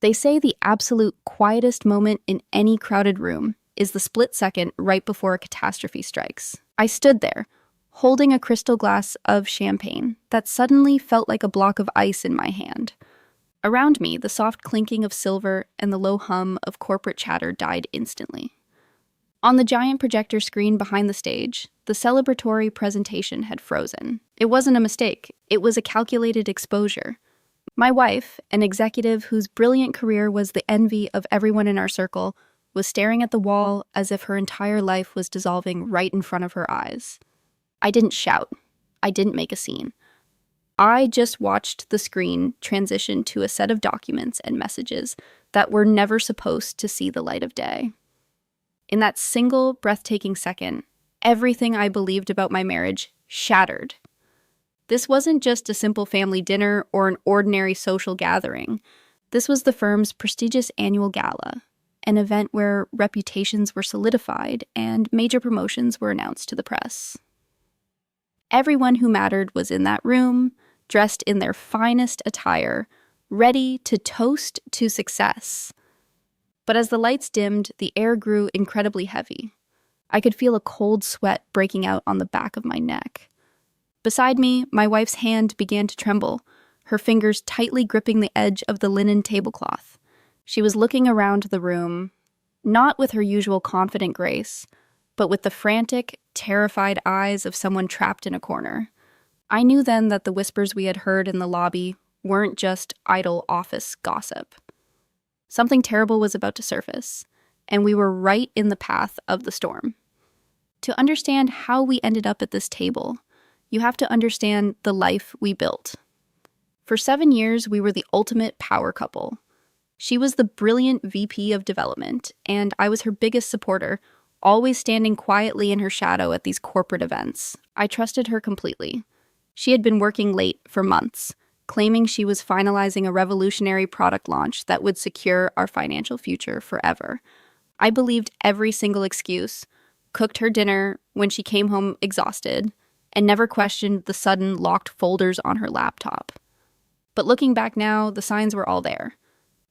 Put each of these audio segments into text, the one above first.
They say the absolute quietest moment in any crowded room is the split second right before a catastrophe strikes. I stood there, holding a crystal glass of champagne that suddenly felt like a block of ice in my hand. Around me, the soft clinking of silver and the low hum of corporate chatter died instantly. On the giant projector screen behind the stage, the celebratory presentation had frozen. It wasn't a mistake, it was a calculated exposure. My wife, an executive whose brilliant career was the envy of everyone in our circle, was staring at the wall as if her entire life was dissolving right in front of her eyes. I didn't shout. I didn't make a scene. I just watched the screen transition to a set of documents and messages that were never supposed to see the light of day. In that single breathtaking second, everything I believed about my marriage shattered. This wasn't just a simple family dinner or an ordinary social gathering. This was the firm's prestigious annual gala, an event where reputations were solidified and major promotions were announced to the press. Everyone who mattered was in that room, dressed in their finest attire, ready to toast to success. But as the lights dimmed, the air grew incredibly heavy. I could feel a cold sweat breaking out on the back of my neck. Beside me, my wife's hand began to tremble, her fingers tightly gripping the edge of the linen tablecloth. She was looking around the room, not with her usual confident grace, but with the frantic, terrified eyes of someone trapped in a corner. I knew then that the whispers we had heard in the lobby weren't just idle office gossip. Something terrible was about to surface, and we were right in the path of the storm. To understand how we ended up at this table, you have to understand the life we built. For 7 years, we were the ultimate power couple. She was the brilliant VP of development, and I was her biggest supporter, always standing quietly in her shadow at these corporate events. I trusted her completely. She had been working late for months, claiming she was finalizing a revolutionary product launch that would secure our financial future forever. I believed every single excuse, cooked her dinner when she came home exhausted, and never questioned the sudden locked folders on her laptop. But looking back now, the signs were all there.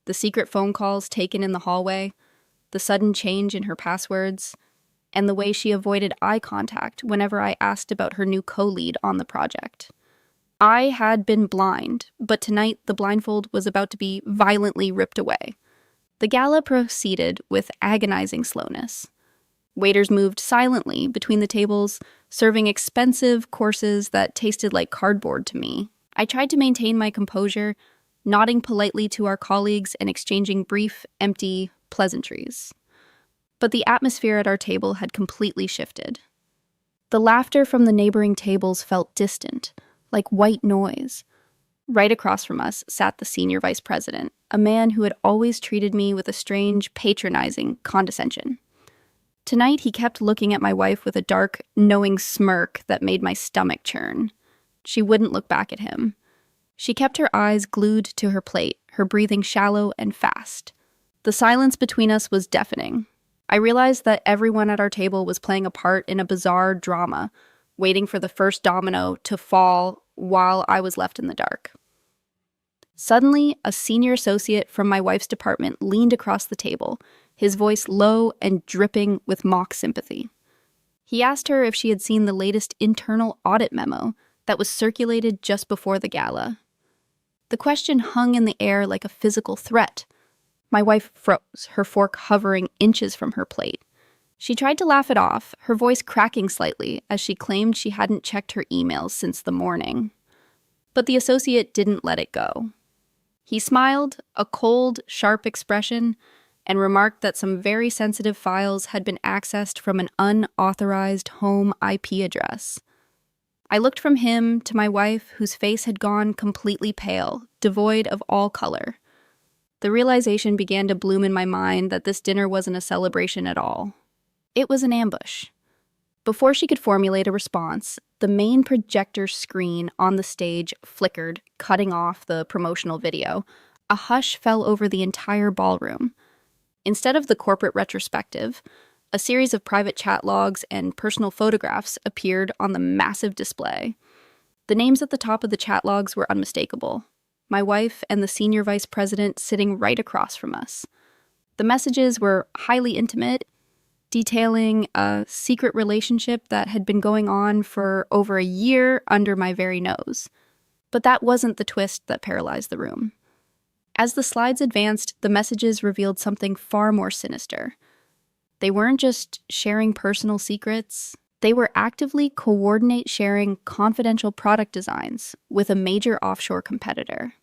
The secret phone calls taken in the hallway, the sudden change in her passwords, and the way she avoided eye contact whenever I asked about her new co-lead on the project. I had been blind, but tonight the blindfold was about to be violently ripped away. The gala proceeded with agonizing slowness. Waiters moved silently between the tables, serving expensive courses that tasted like cardboard to me. I tried to maintain my composure, nodding politely to our colleagues and exchanging brief, empty pleasantries. But the atmosphere at our table had completely shifted. The laughter from the neighboring tables felt distant, like white noise. Right across from us sat the senior vice president, a man who had always treated me with a strange, patronizing condescension. Tonight, he kept looking at my wife with a dark, knowing smirk that made my stomach churn. She wouldn't look back at him. She kept her eyes glued to her plate, her breathing shallow and fast. The silence between us was deafening. I realized that everyone at our table was playing a part in a bizarre drama, waiting for the first domino to fall while I was left in the dark. Suddenly, a senior associate from my wife's department leaned across the table, his voice low and dripping with mock sympathy. He asked her if she had seen the latest internal audit memo that was circulated just before the gala. The question hung in the air like a physical threat. My wife froze, her fork hovering inches from her plate. She tried to laugh it off, her voice cracking slightly as she claimed she hadn't checked her emails since the morning. But the associate didn't let it go. He smiled, a cold, sharp expression, and remarked that some very sensitive files had been accessed from an unauthorized home IP address. I looked from him to my wife, whose face had gone completely pale, devoid of all color. The realization began to bloom in my mind that this dinner wasn't a celebration at all. It was an ambush. Before she could formulate a response, the main projector screen on the stage flickered, cutting off the promotional video. A hush fell over the entire ballroom. Instead of the corporate retrospective, a series of private chat logs and personal photographs appeared on the massive display. The names at the top of the chat logs were unmistakable. my wife and the senior vice president sitting right across from us. The messages were highly intimate, detailing a secret relationship that had been going on for over a year under my very nose. But that wasn't the twist that paralyzed the room. As the slides advanced, the messages revealed something far more sinister. They weren't just sharing personal secrets. They were actively coordinate sharing confidential product designs with a major offshore competitor.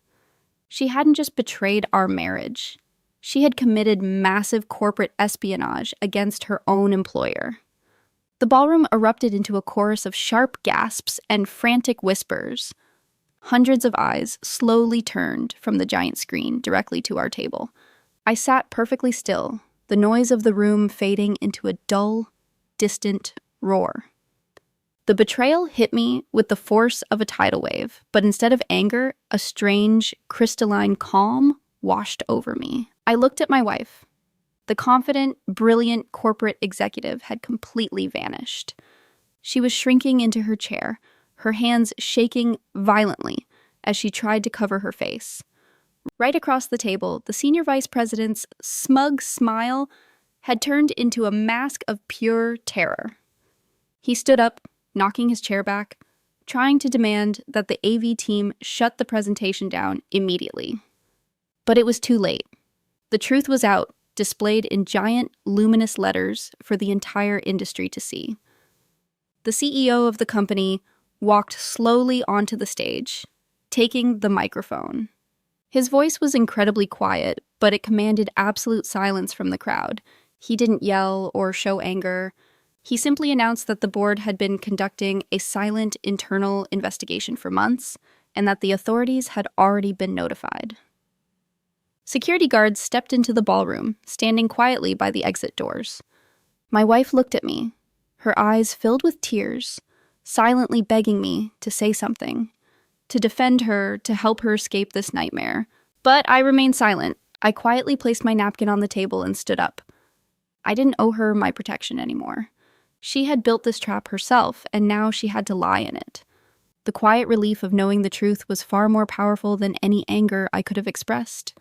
She hadn't just betrayed our marriage. She had committed massive corporate espionage against her own employer. The ballroom erupted into a chorus of sharp gasps and frantic whispers. Hundreds of eyes slowly turned from the giant screen directly to our table. I sat perfectly still, the noise of the room fading into a dull, distant roar. The betrayal hit me with the force of a tidal wave, but instead of anger, a strange, crystalline calm washed over me. I looked at my wife. The confident, brilliant corporate executive had completely vanished. She was shrinking into her chair, her hands shaking violently as she tried to cover her face. Right across the table, the senior vice president's smug smile had turned into a mask of pure terror. He stood up, knocking his chair back, trying to demand that the AV team shut the presentation down immediately. But it was too late. The truth was out, displayed in giant, luminous letters for the entire industry to see. The CEO of the company walked slowly onto the stage, taking the microphone. His voice was incredibly quiet, but it commanded absolute silence from the crowd. He didn't yell or show anger. He simply announced that the board had been conducting a silent internal investigation for months, and that the authorities had already been notified. Security guards stepped into the ballroom, standing quietly by the exit doors. My wife looked at me, her eyes filled with tears, silently begging me to say something, to defend her, to help her escape this nightmare. But I remained silent. I quietly placed my napkin on the table and stood up. I didn't owe her my protection anymore. She had built this trap herself, and now she had to lie in it. The quiet relief of knowing the truth was far more powerful than any anger I could have expressed.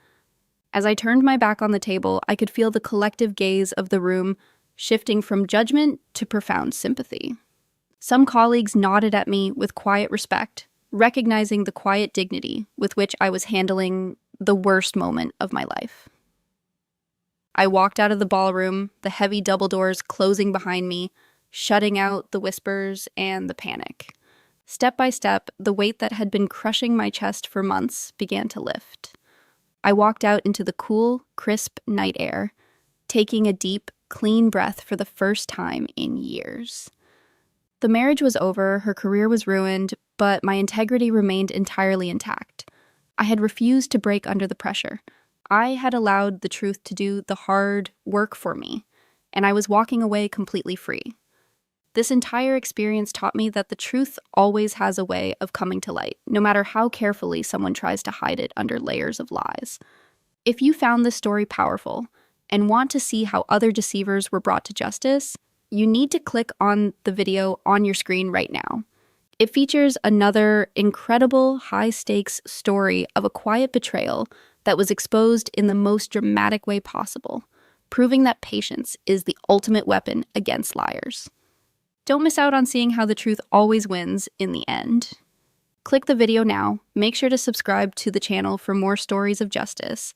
As I turned my back on the table, I could feel the collective gaze of the room shifting from judgment to profound sympathy. Some colleagues nodded at me with quiet respect, recognizing the quiet dignity with which I was handling the worst moment of my life. I walked out of the ballroom, the heavy double doors closing behind me, shutting out the whispers and the panic. Step by step, the weight that had been crushing my chest for months began to lift. I walked out into the cool, crisp night air, taking a deep, clean breath for the first time in years. The marriage was over, her career was ruined, but my integrity remained entirely intact. I had refused to break under the pressure. I had allowed the truth to do the hard work for me, and I was walking away completely free. This entire experience taught me that the truth always has a way of coming to light, no matter how carefully someone tries to hide it under layers of lies. If you found this story powerful and want to see how other deceivers were brought to justice, you need to click on the video on your screen right now. It features another incredible high-stakes story of a quiet betrayal that was exposed in the most dramatic way possible, proving that patience is the ultimate weapon against liars. Don't miss out on seeing how the truth always wins in the end. Click the video now, make sure to subscribe to the channel for more stories of justice,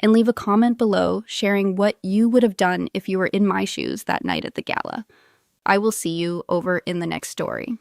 and leave a comment below sharing what you would have done if you were in my shoes that night at the gala. I will see you over in the next story.